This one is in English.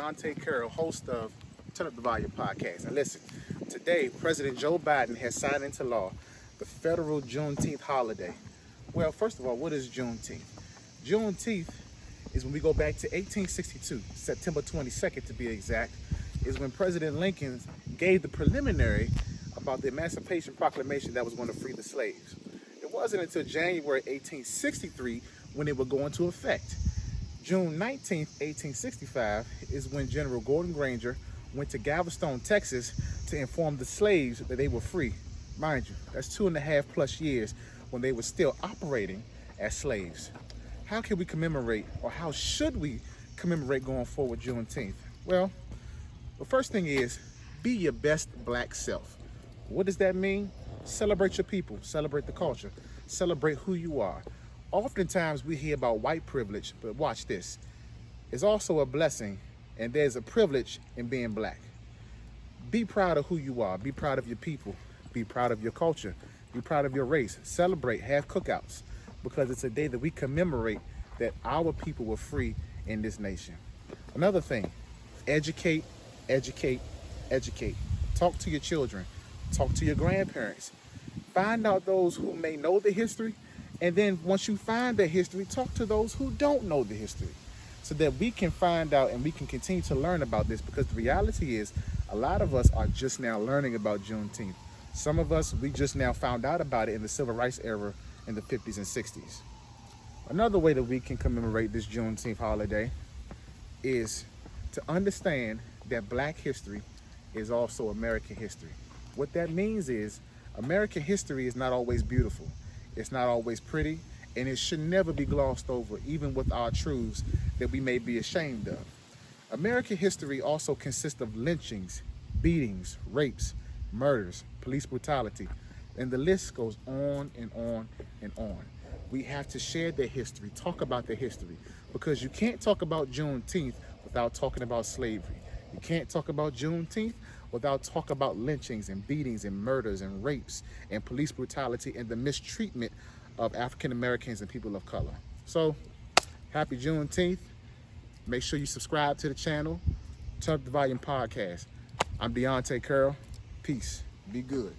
Deontay Carroll, host of Turn Up the Volume podcast. And listen, today President Joe Biden has signed into law the federal Juneteenth holiday. Well, first of all, what is Juneteenth? Juneteenth is when we go back to 1862, September 22nd to be exact, is when President Lincoln gave the preliminary about the Emancipation Proclamation that was going to free the slaves. It wasn't until January 1863 when it would go into effect. June 19th, 1865 is when General Gordon Granger went to Galveston, Texas to inform the slaves that they were free. Mind you, that's 2.5+ years when they were still operating as slaves. How can we commemorate, or how should we commemorate going forward Juneteenth? Well, the first thing is, be your best black self. What does that mean? Celebrate your people, celebrate the culture, celebrate who you are. Oftentimes we hear about white privilege, but watch this. It's also a blessing, and there's a privilege in being black. Be proud of who you are, be proud of your people, be proud of your culture, be proud of your race. Celebrate, have cookouts, because it's a day that we commemorate that our people were free in this nation. Another thing, educate, educate, educate. Talk to your children, talk to your grandparents. Find out those who may know the history, and then once you find the history, talk to those who don't know the history, so that we can find out and we can continue to learn about this, because the reality is a lot of us are just now learning about Juneteenth. Some of us, we just now found out about it in the Civil Rights era in the 50s and 60s. Another way that we can commemorate this Juneteenth holiday is to understand that black history is also American history. What that means is American history is not always beautiful. It's not always pretty, and it should never be glossed over, even with our truths that we may be ashamed of. American history also consists of lynchings, beatings, rapes, murders, police brutality, and the list goes on and on and on. We have to share their history, talk about their history, because you can't talk about Juneteenth without talking about slavery. You can't talk about Juneteenth without talking about lynchings and beatings and murders and rapes and police brutality and the mistreatment of African Americans and people of color. So, happy Juneteenth. Make sure you subscribe to the channel, Turn Up the Volume podcast. I'm Deontay Carroll. Peace. Be good.